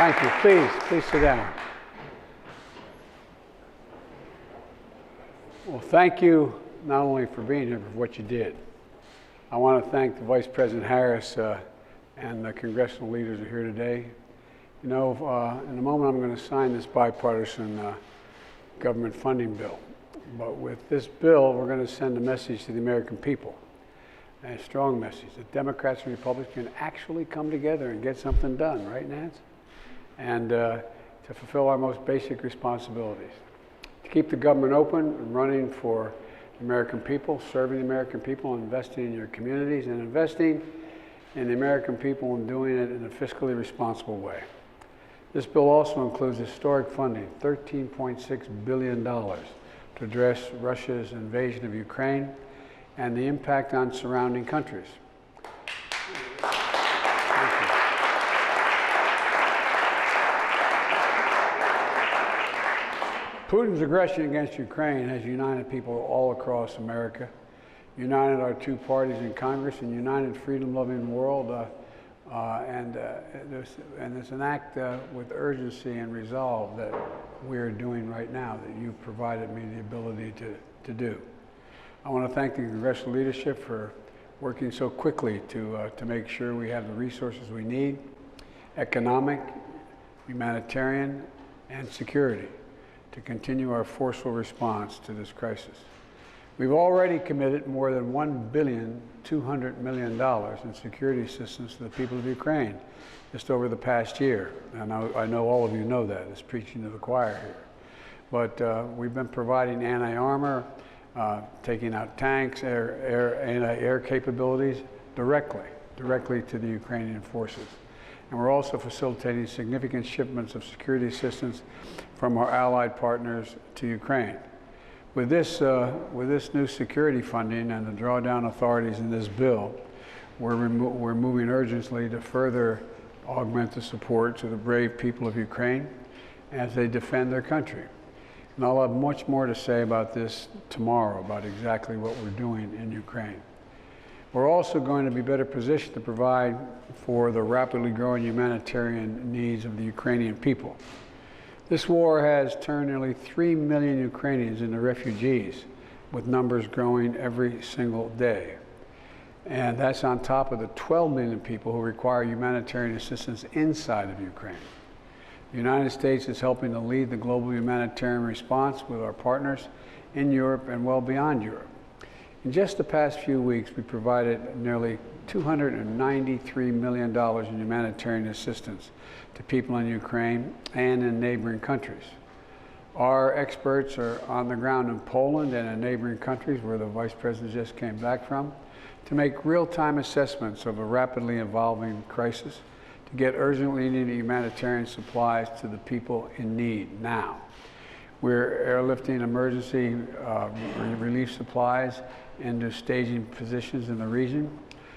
Thank you. Please sit down. Well, thank you not only for being here, but for what you did. I want to thank the Vice President Harris and the congressional leaders who are here today. You know, in a moment I'm going to sign this bipartisan government funding bill. But with this bill, we're going to send a message to the American people, a strong message that Democrats and Republicans can actually come together and get something done, right, Nance? And to fulfill our most basic responsibilities. To keep the government open and running for the American people, serving the American people, investing in your communities, and investing in the American people and doing it in a fiscally responsible way. This bill also includes historic funding, $13.6 billion, to address Russia's invasion of Ukraine and the impact on surrounding countries. Putin's aggression against Ukraine has united people all across America, united our two parties in Congress, and united freedom-loving world. And it's an act with urgency and resolve that we're doing right now that you've provided me the ability to do. I want to thank the congressional leadership for working so quickly to make sure we have the resources we need, economic, humanitarian, and security, to continue our forceful response to this crisis. We've already committed more than $1.2 billion in security assistance to the people of Ukraine just over the past year. And I know all of you know that. It's preaching to the choir here. But we've been providing anti-armor, taking out tanks, anti-air capabilities directly to the Ukrainian forces. And we're also facilitating significant shipments of security assistance from our allied partners to Ukraine. With this new security funding and the drawdown authorities in this bill, we're moving urgently to further augment the support to the brave people of Ukraine as they defend their country. And I'll have much more to say about this tomorrow, about exactly what we're doing in Ukraine. We're also going to be better positioned to provide for the rapidly growing humanitarian needs of the Ukrainian people. This war has turned nearly 3 million Ukrainians into refugees, with numbers growing every single day. And that's on top of the 12 million people who require humanitarian assistance inside of Ukraine. The United States is helping to lead the global humanitarian response with our partners in Europe and well beyond Europe. In just the past few weeks, we provided nearly $293 million in humanitarian assistance to people in Ukraine and in neighboring countries. Our experts are on the ground in Poland and in neighboring countries where the Vice President just came back from to make real-time assessments of a rapidly evolving crisis, to get urgently needed humanitarian supplies to the people in need now. We're airlifting emergency relief supplies into staging positions in the region,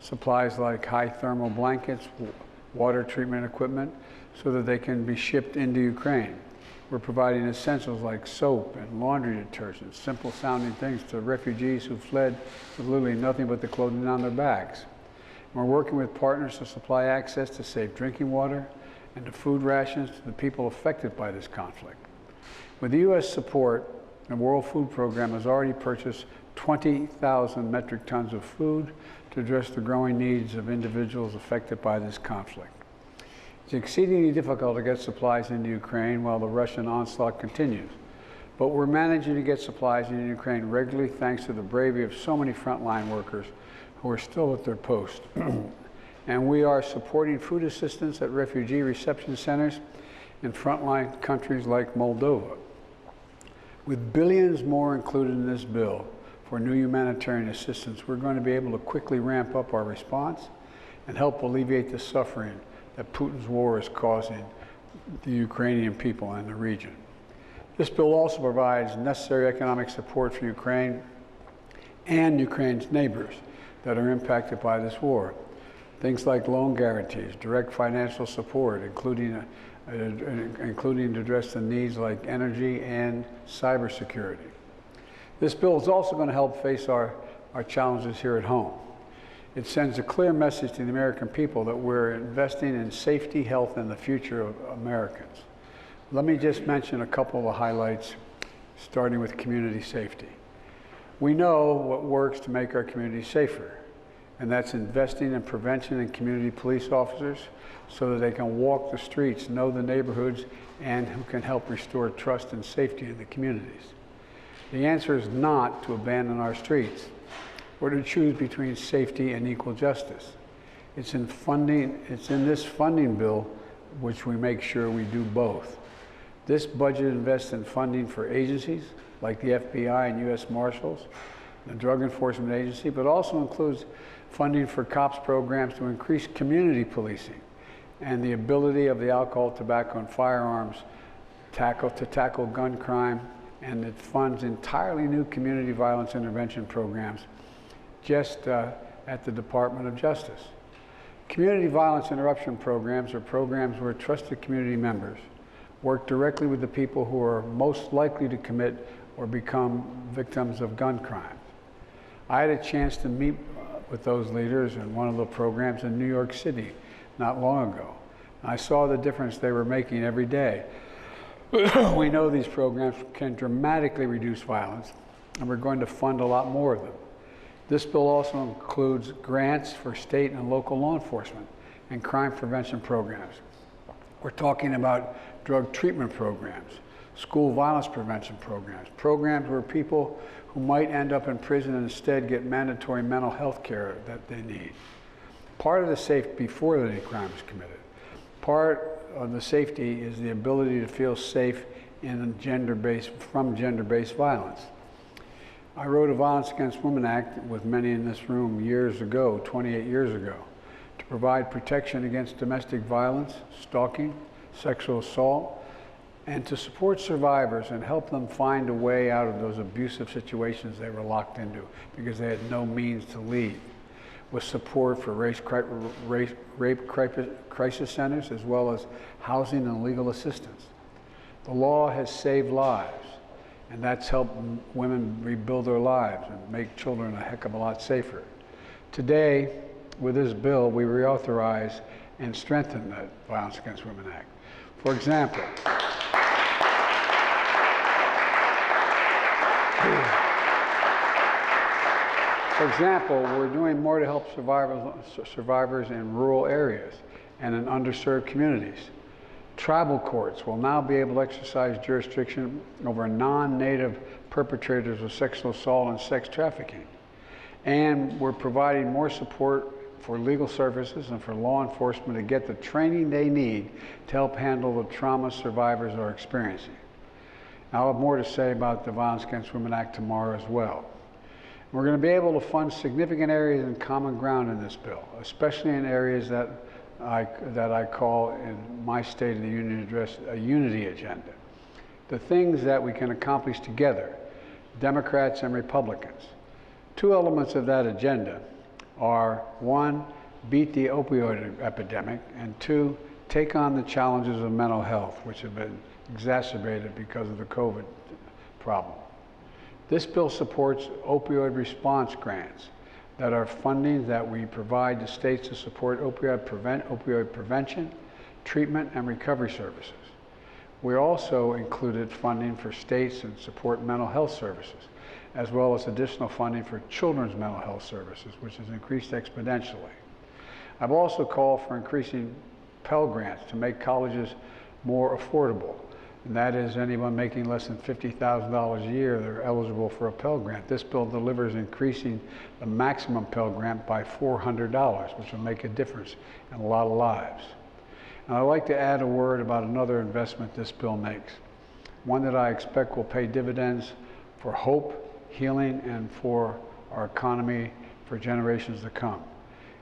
supplies like high thermal blankets, water treatment equipment, so that they can be shipped into Ukraine. We're providing essentials like soap and laundry detergent, simple sounding things to refugees who fled with literally nothing but the clothing on their backs. And we're working with partners to supply access to safe drinking water and to food rations to the people affected by this conflict. With the U.S. support, the World Food Program has already purchased 20,000 metric tons of food to address the growing needs of individuals affected by this conflict. It's exceedingly difficult to get supplies into Ukraine while the Russian onslaught continues. But we're managing to get supplies into Ukraine regularly thanks to the bravery of so many frontline workers who are still at their post. And we are supporting food assistance at refugee reception centers in frontline countries like Moldova. With billions more included in this bill for new humanitarian assistance, we're going to be able to quickly ramp up our response and help alleviate the suffering that Putin's war is causing the Ukrainian people and the region. This bill also provides necessary economic support for Ukraine and Ukraine's neighbors that are impacted by this war. Things like loan guarantees, direct financial support, including to address the needs like energy and cybersecurity. This bill is also going to help face our challenges here at home. It sends a clear message to the American people that we're investing in safety, health, and the future of Americans. Let me just mention a couple of the highlights, starting with community safety. We know what works to make our community safer, and that's investing in prevention and community police officers so that they can walk the streets, know the neighborhoods, and who can help restore trust and safety in the communities. The answer is not to abandon our streets or to choose between safety and equal justice. It's in this funding bill which we make sure we do both. This budget invests in funding for agencies like the FBI and U.S. Marshals, the Drug Enforcement Agency, but also includes funding for COPS programs to increase community policing and the ability of the alcohol, tobacco, and firearms to tackle gun crime, and it funds entirely new community violence intervention programs just at the Department of Justice. Community violence interruption programs are programs where trusted community members work directly with the people who are most likely to commit or become victims of gun crimes. I had a chance to meet with those leaders in one of the programs in New York City not long ago. I saw the difference they were making every day. We know these programs can dramatically reduce violence, and we're going to fund a lot more of them. This bill also includes grants for state and local law enforcement and crime prevention programs. We're talking about drug treatment programs, school violence prevention programs, programs where people who might end up in prison instead get mandatory mental health care that they need. Part of the safety before any crime is committed. Part of the safety is the ability to feel safe from gender-based violence. I wrote a Violence Against Women Act with many in this room years ago, 28 years ago, to provide protection against domestic violence, stalking, sexual assault, and to support survivors and help them find a way out of those abusive situations they were locked into because they had no means to leave, with support for rape crisis centers as well as housing and legal assistance. The law has saved lives, and that's helped women rebuild their lives and make children a heck of a lot safer. Today, with this bill, we reauthorize and strengthen the Violence Against Women Act. For example, we're doing more to help survivors in rural areas and in underserved communities. Tribal courts will now be able to exercise jurisdiction over non-native perpetrators of sexual assault and sex trafficking. And we're providing more support for legal services and for law enforcement to get the training they need to help handle the trauma survivors are experiencing. I'll have more to say about the Violence Against Women Act tomorrow as well. We're going to be able to fund significant areas in common ground in this bill, especially in areas that I call in my State of the Union address a unity agenda. The things that we can accomplish together, Democrats and Republicans. Two elements of that agenda are, one, beat the opioid epidemic, and two, take on the challenges of mental health, which have been exacerbated because of the COVID problem. This bill supports opioid response grants that are funding that we provide to states to support opioid prevention, treatment, and recovery services. We also included funding for states and support mental health services, as well as additional funding for children's mental health services, which has increased exponentially. I've also called for increasing Pell Grants to make colleges more affordable. And that is anyone making less than $50,000 a year, they're eligible for a Pell Grant. This bill delivers increasing the maximum Pell Grant by $400, which will make a difference in a lot of lives. And I'd like to add a word about another investment this bill makes, one that I expect will pay dividends for hope, healing, and for our economy for generations to come.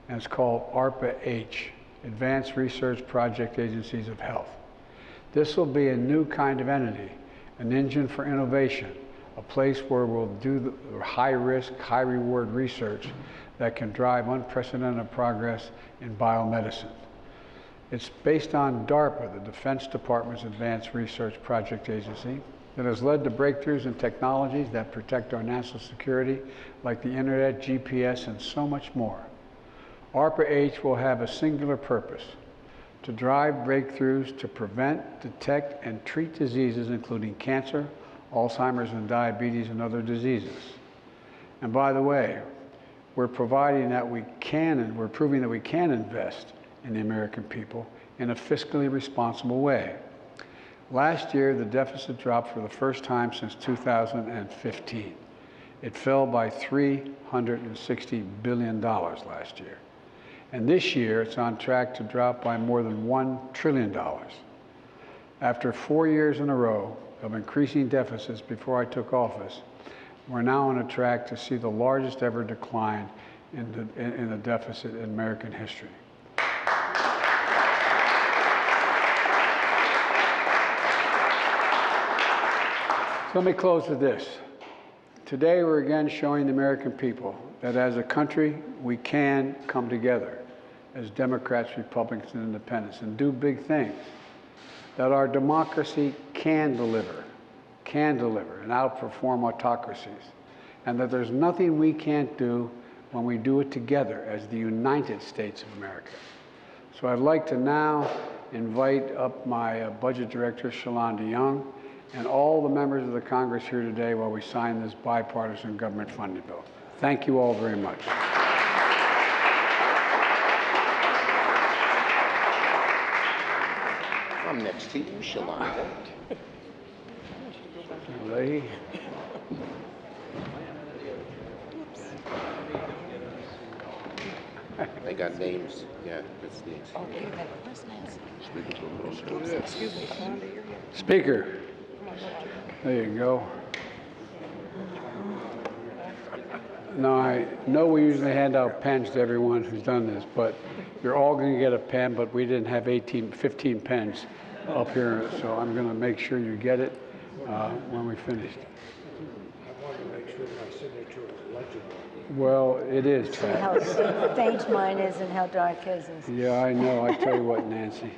And it's called ARPA-H, Advanced Research Project Agencies of Health. This will be a new kind of entity, an engine for innovation, a place where we'll do the high-risk, high-reward research that can drive unprecedented progress in biomedicine. It's based on DARPA, the Defense Department's Advanced Research Project Agency, that has led to breakthroughs in technologies that protect our national security, like the internet, GPS, and so much more. ARPA-H will have a singular purpose: to drive breakthroughs to prevent, detect, and treat diseases including cancer, Alzheimer's and diabetes, and other diseases. And by the way, we're proving that we can invest in the American people in a fiscally responsible way. Last year, the deficit dropped for the first time since 2015. It fell by $360 billion last year. And this year, it's on track to drop by more than $1 trillion. After 4 years in a row of increasing deficits before I took office, we're now on a track to see the largest ever decline in the deficit in American history. So let me close with this. Today, we're again showing the American people that as a country, we can come together as Democrats, Republicans, and Independents and do big things. That our democracy can deliver and outperform autocracies. And that there's nothing we can't do when we do it together as the United States of America. So I'd like to now invite up my Budget Director, Shalonda Young, and all the members of the Congress here today while we sign this bipartisan government funding bill. Thank you all very much. I'm next to you, Shalonda. Lady. They got names. Yeah, that's names. Oh, wait a minute. Where's Nancy? Excuse me, Shalonda, you're here. Speaker. There you go. Now, I know we usually hand out pens to everyone who's done this, but you're all going to get a pen, but we didn't have 15 pens up here, so I'm going to make sure you get it when we finish. I want to make sure my signature is legible. Well, it is, See Pat. how faint mine is and how dark his is. Yeah, I know. I tell you what, Nancy.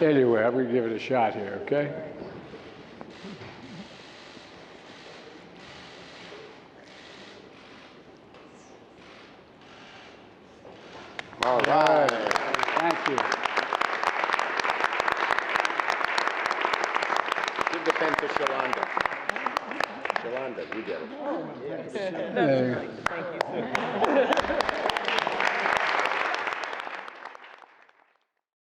Anyway, I'm going to give it a shot here, okay? All right. Thank you. Give the pen to Shalonda. Shalonda, you get it. There you go. Thank you.